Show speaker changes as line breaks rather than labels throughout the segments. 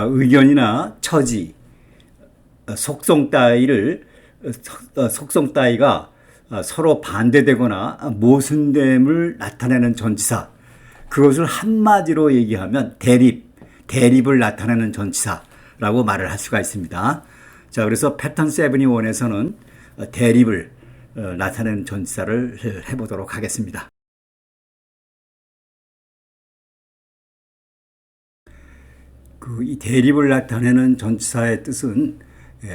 의견이나 처지, 속성 따위가 서로 반대되거나 모순됨을 나타내는 전치사, 그것을 한마디로 얘기하면 대립을 나타내는 전치사라고 말을 할 수가 있습니다. 자, 그래서 패턴 71에서는 대립을 나타내는 전치사를 해보도록 하겠습니다. 이 대립을 나타내는 전치사의 뜻은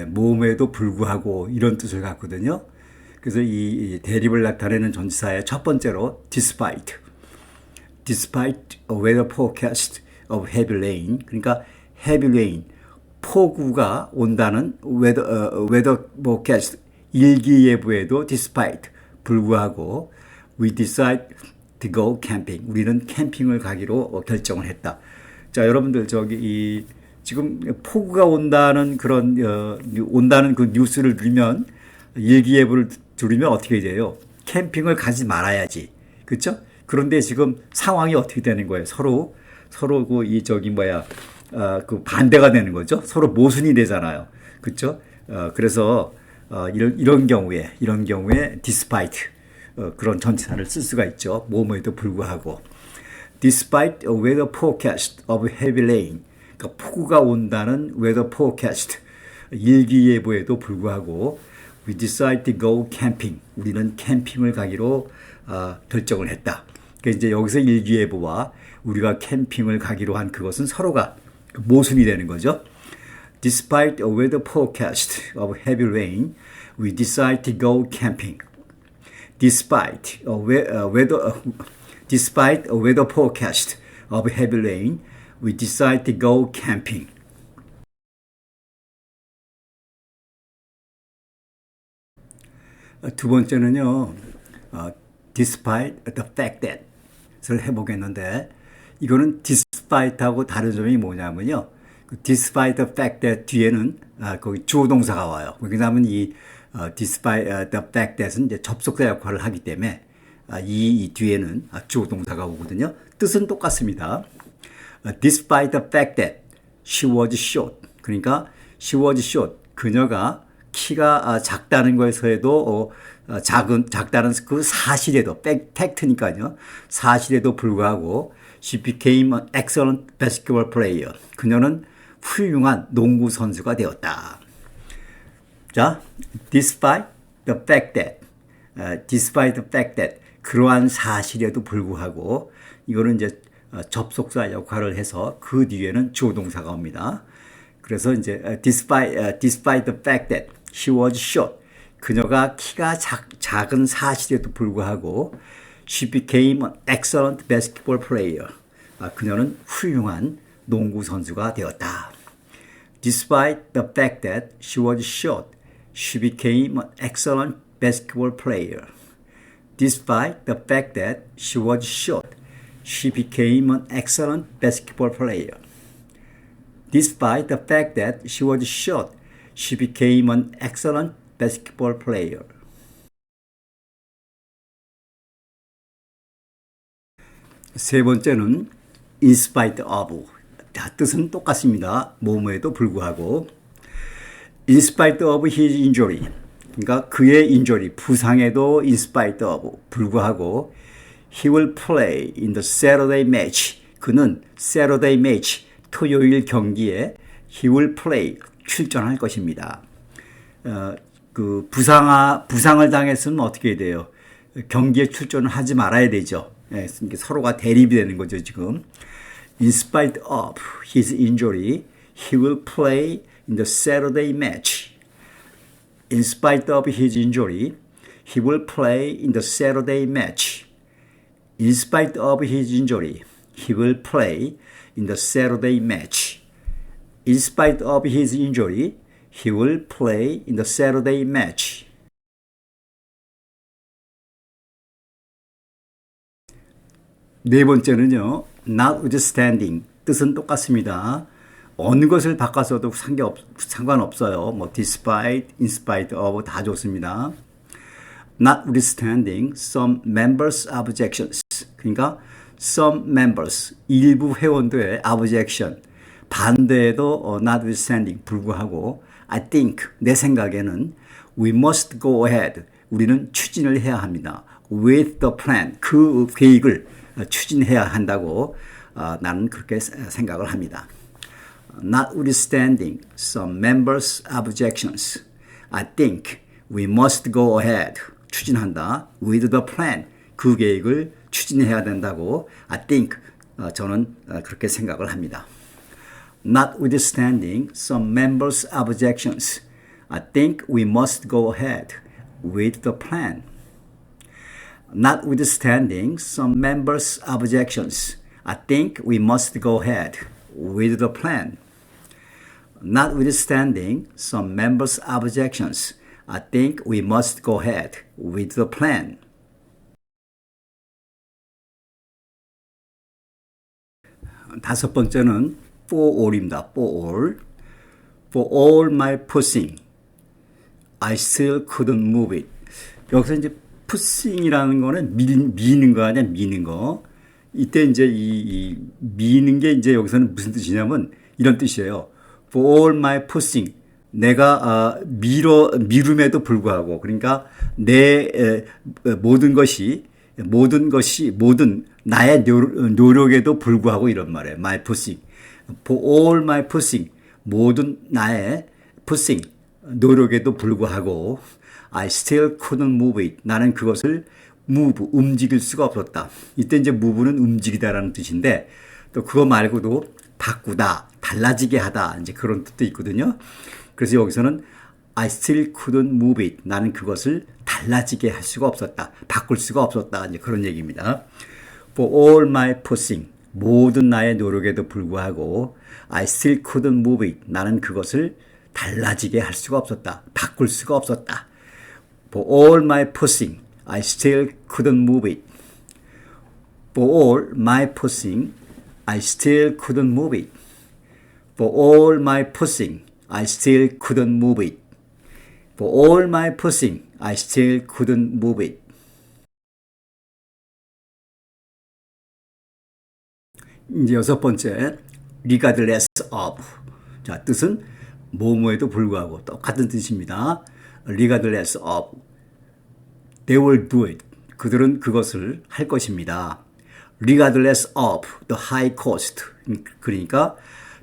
모음에도 불구하고 이런 뜻을 갖거든요. 그래서 이 대립을 나타내는 전치사의 첫 번째로 despite a weather forecast of heavy rain, 그러니까 heavy rain, 폭우가 온다는 weather forecast, 일기예보에도 despite, 불구하고 we decide to go camping, 우리는 캠핑을 가기로 결정을 했다. 자, 여러분들 지금 폭우가 온다는 온다는 그 뉴스를 들으면, 일기예보를 들으면 어떻게 돼요? 캠핑을 가지 말아야지, 그렇죠? 그런데 지금 상황이 어떻게 되는 거예요? 서로 반대가 되는 거죠. 서로 모순이 되잖아요, 그렇죠? 그래서 이런 경우에 despite 그런 전치사를 쓸 수가 있죠. 뭐뭐에도 불구하고. Despite a weather forecast of heavy rain, 그러니까 폭우가 온다는 weather forecast, 일기예보에도 불구하고 we decide to go camping, 우리는 캠핑을 가기로 결정을 했다. 그러니까 이제 여기서 일기예보와 우리가 캠핑을 가기로 한 그것은 서로가 모순이 되는 거죠. Despite a weather forecast of heavy rain, we decide to go camping. Despite a weather forecast of heavy rain, we decide to go camping. 두 번째는요, despite the fact that을 해보겠는데, 이거는 despite하고 다른 점이 뭐냐면요, despite the fact that 뒤에는 거기 주어 동사가 와요. 왜냐하면 이 despite the fact that은 이제 접속사 역할을 하기 때문에 이 뒤에는 주어 동사가 오거든요. 뜻은 똑같습니다. Despite the fact that she was short, 그러니까 she was short, 그녀가 키가 작다는 것에도 작다는 그 사실에도, 팩트니까요, 사실에도 불구하고 she became an excellent basketball player, 그녀는 훌륭한 농구 선수가 되었다. 자, despite the fact that, 그러한 사실에도 불구하고, 이거는 이제 접속사 역할을 해서 그 뒤에는 주어 동사가 옵니다. 그래서 이제 despite the fact that she was short, 그녀가 키가 작은 사실에도 불구하고 she became an excellent basketball player, 그녀는 훌륭한 농구 선수가 되었다. Despite the fact that she was short, she became an excellent basketball player. Despite the fact that she was short, she became an excellent basketball player. Despite the fact that she was short, she became an excellent basketball player. 세 번째는 in spite of. 뜻은 똑같습니다. 뭐뭐에도 불구하고. In spite of his injury. 그러니까 그의 injury, 부상에도 in spite of, 불구하고 he will play in the Saturday match. 그는 Saturday match, 토요일 경기에 he will play, 출전할 것입니다. 부상을 당했으면 어떻게 돼요? 경기에 출전을 하지 말아야 되죠. 서로가 대립이 되는 거죠, 지금. In spite of his injury, he will play in the Saturday match. In spite of his injury, he will play in the Saturday match. In spite of his injury, he will play in the Saturday match. In spite of his injury, he will play in the Saturday match. 네 번째는요, notwithstanding. 뜻은 똑같습니다. 어느 것을 바꿔서도 상관없어요. despite, in spite of 다 좋습니다. Notwithstanding some members' objections. 그러니까 some members, 일부 회원들의 objection, 반대에도 notwithstanding 불구하고 I think 내 생각에는 we must go ahead 우리는 추진을 해야 합니다. with the plan 그 계획을 추진해야 한다고 나는 그렇게 생각을 합니다. Notwithstanding some members' objections, I think we must go ahead. 추진한다. With the plan. 그 계획을 추진해야 된다고 I think 저는 그렇게 생각을 합니다. Notwithstanding some members' objections, I think we must go ahead with the plan. Notwithstanding some members' objections, I think we must go ahead with the plan. Notwithstanding some members' objections, I think we must go ahead with the plan. 다섯 번째는 for all입니다. for all. For all my pushing, I still couldn't move it. 여기서 이제 pushing이라는 거는 미는 거 아니야, 미는 거. 이때 이제 이 미는 게 이제 여기서는 무슨 뜻이냐면 이런 뜻이에요. For all my pushing. 내가 미룸에도 불구하고 그러니까 내 모든 나의 노력에도 불구하고 이런 말이에요. My pushing. For all my pushing. 모든 나의 pushing. 노력에도 불구하고 I still couldn't move it. 나는 그것을 move, 움직일 수가 없었다. 이때 이제 move는 움직이다라는 뜻인데 또 그거 말고도 바꾸다, 달라지게 하다 이제 그런 뜻도 있거든요. 그래서 여기서는 I still couldn't move it. 나는 그것을 달라지게 할 수가 없었다. 바꿀 수가 없었다. 이제 그런 얘기입니다. For all my pushing. 모든 나의 노력에도 불구하고 I still couldn't move it. 나는 그것을 달라지게 할 수가 없었다. 바꿀 수가 없었다. For all my pushing. I still couldn't move it. For all my pushing. I still couldn't move it. For all my pushing. I still couldn't move it. For all my pushing, I still couldn't move it. 이제 여섯 번째, regardless of. 자, 뜻은 뭐뭐에도 불구하고 똑같은 뜻입니다. regardless of. They will do it. 그들은 그것을 할 것입니다. regardless of the high cost. 그러니까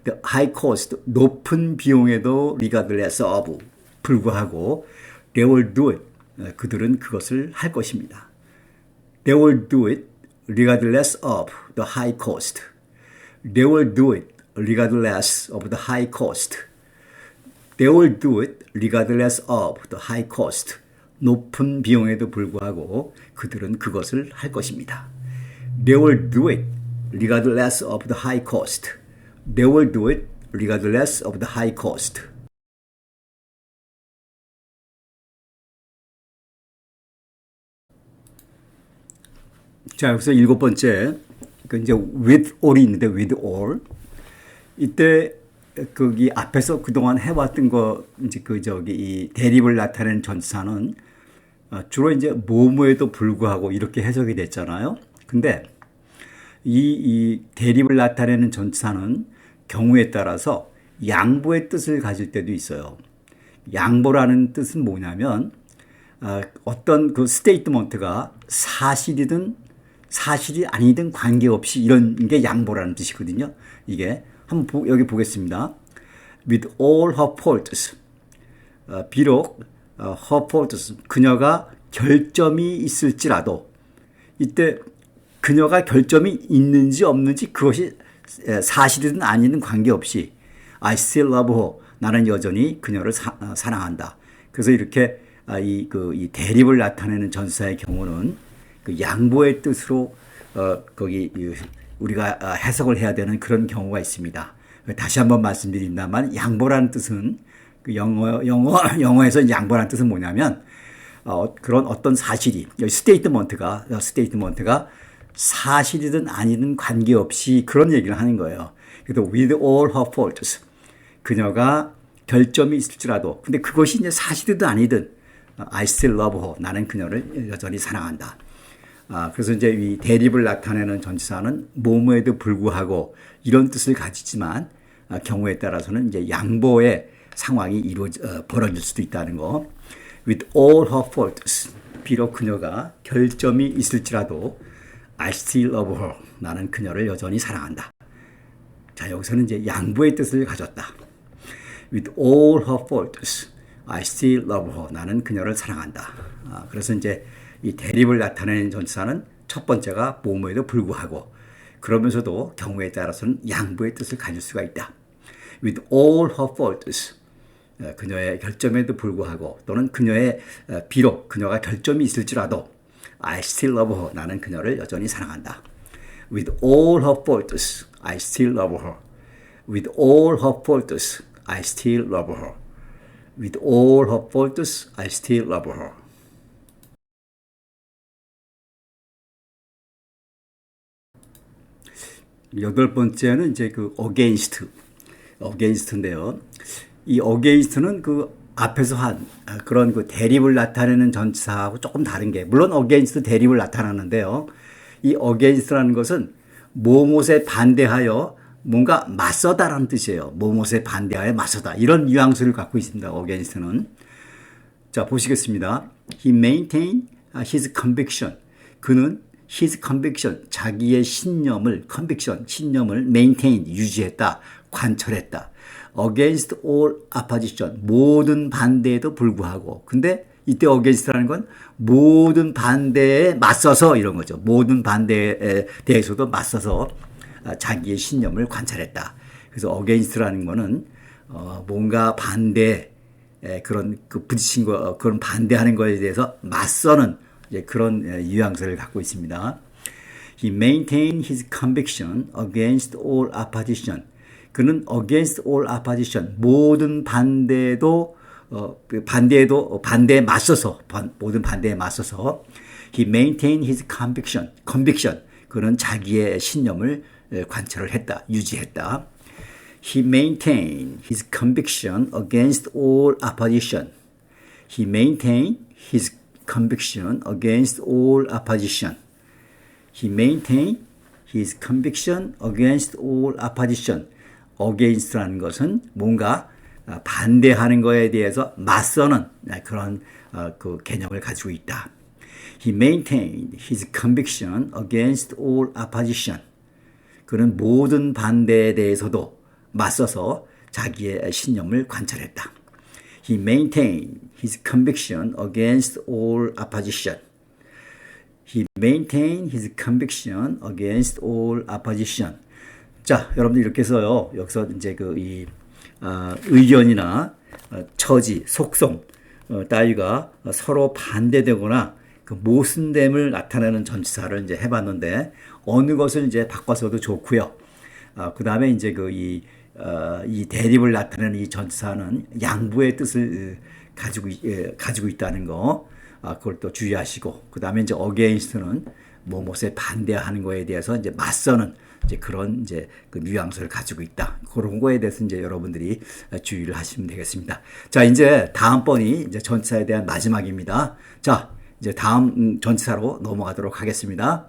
the high cost, 높은 비용에도 regardless of 불구하고 they will do it. 그들은 그것을 할 것입니다. They will do it regardless of the high cost. They will do it regardless of the high cost. They will do it regardless of the high cost. 높은 비용에도 불구하고 그들은 그것을 할 것입니다. They will do it regardless of the high cost. They will do it regardless of the high cost. 자, 여기서 일곱 번째, 이제 with all이 있는데 with all. 이때 거기 앞에서 그동안 해왔던 거 이제 이 대립을 나타내는 전치사는 주로 이제 뭐뭐에도 불구하고 이렇게 해석이 됐잖아요. 근데 이 대립을 나타내는 전치사는 경우에 따라서 양보의 뜻을 가질 때도 있어요. 양보라는 뜻은 뭐냐면 어떤 그 스테이트먼트가 사실이든 사실이 아니든 관계없이 이런 게 양보라는 뜻이거든요. 이게 한번 여기 보겠습니다. With all her faults. 비록 her faults 그녀가 결점이 있을지라도 이때 그녀가 결점이 있는지 없는지 그것이 사실이든 아니든 관계없이 I still love her. 나는 여전히 그녀를 사랑한다. 그래서 이렇게 이 대립을 나타내는 전사의 경우는 그 양보의 뜻으로 거기 우리가 해석을 해야 되는 그런 경우가 있습니다. 다시 한번 말씀드린다만 양보라는 뜻은 그 영어에서 양보라는 뜻은 뭐냐면 그런 어떤 사실이 여기 스테이트먼트가 사실이든 아니든 관계없이 그런 얘기를 하는 거예요. 그래서 with all her faults 그녀가 결점이 있을지라도 근데 그것이 이제 사실이든 아니든 I still love her 나는 그녀를 여전히 사랑한다. 그래서 이제 이 대립을 나타내는 전치사는 뭐뭐에도 불구하고 이런 뜻을 가지지만 경우에 따라서는 이제 양보의 상황이 벌어질 수도 있다는 거. With all her faults, 비록 그녀가 결점이 있을지라도 I still love her. 나는 그녀를 여전히 사랑한다. 자, 여기서는 이제 양보의 뜻을 가졌다. With all her faults, I still love her. 나는 그녀를 사랑한다. 그래서 이제 이 대립을 나타내는 전치사는 첫 번째가 뭐뭐에도 불구하고 그러면서도 경우에 따라서는 양보의 뜻을 가질 수가 있다. With all her faults, 그녀의 결점에도 불구하고 또는 그녀의 비록 그녀가 결점이 있을지라도 I still love her. 나는 그녀를 여전히 사랑한다. With all her faults, I still love her. With all her faults, I still love her. With all her faults, I still love her. 여덟 번째는 이제 그 against인데요. 이 against는 그 앞에서 한 그런 그 대립을 나타내는 전치사하고 조금 다른 게, 물론 against 대립을 나타나는데요. 이 against라는 것은 뭐뭇에 반대하여 뭔가 맞서다라는 뜻이에요. 뭐뭇에 반대하여 맞서다. 이런 뉘앙스를 갖고 있습니다. against는. 자, 보시겠습니다. He maintained his conviction. 그는 his conviction, 자기의 신념을 maintain, 유지했다, 관철했다. against all opposition, 모든 반대에도 불구하고. 근데 이때 against라는 건 모든 반대에 맞서서 이런 거죠. 모든 반대에 대해서도 맞서서 자기의 신념을 관찰했다. 그래서 against라는 거는 뭔가 반대, 그런 그 부딪힌 거, 그런 반대하는 거에 대해서 맞서는 이제 그런 뉘앙스를 갖고 있습니다. He maintained his conviction against all opposition. 그는 against all opposition, 모든 반대에도 반대에 맞서서, 모든 반대에 맞서서 he maintained his conviction. 그는 자기의 신념을 관철을 했다, 유지했다. He maintained his conviction against all opposition. He maintained his conviction against all opposition. He maintained his conviction against all opposition. against라는 것은 뭔가 반대하는 것에 대해서 맞서는 그런 그 개념을 가지고 있다. He maintained his conviction against all opposition. 그는 모든 반대에 대해서도 맞서서 자기의 신념을 관철했다. He maintained his conviction against all opposition. He maintained his conviction against all opposition. 자, 여러분들 이렇게 해서요. 여기서 이제 의견이나 처지, 속성 따위가 서로 반대되거나 그 모순됨을 나타내는 전치사를 이제 해봤는데 어느 것을 이제 바꿔서도 좋고요. 그 다음에 이제 이 대립을 나타내는 이 전치사는 양보의 뜻을 가지고 있다는 거, 그걸 또 주의하시고, 그 다음에 이제 against는 뭐뭇에 반대하는 거에 대해서 이제 맞서는 이제 그런 이제 그 뉘앙스를 가지고 있다. 그런 거에 대해서 이제 여러분들이 주의를 하시면 되겠습니다. 자, 이제 다음번이 이제 전치사에 대한 마지막입니다. 자, 이제 다음 전치사로 넘어가도록 하겠습니다.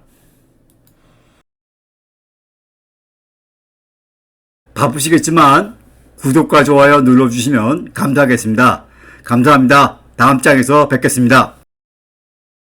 바쁘시겠지만 구독과 좋아요 눌러주시면 감사하겠습니다. 감사합니다. 다음 장에서 뵙겠습니다.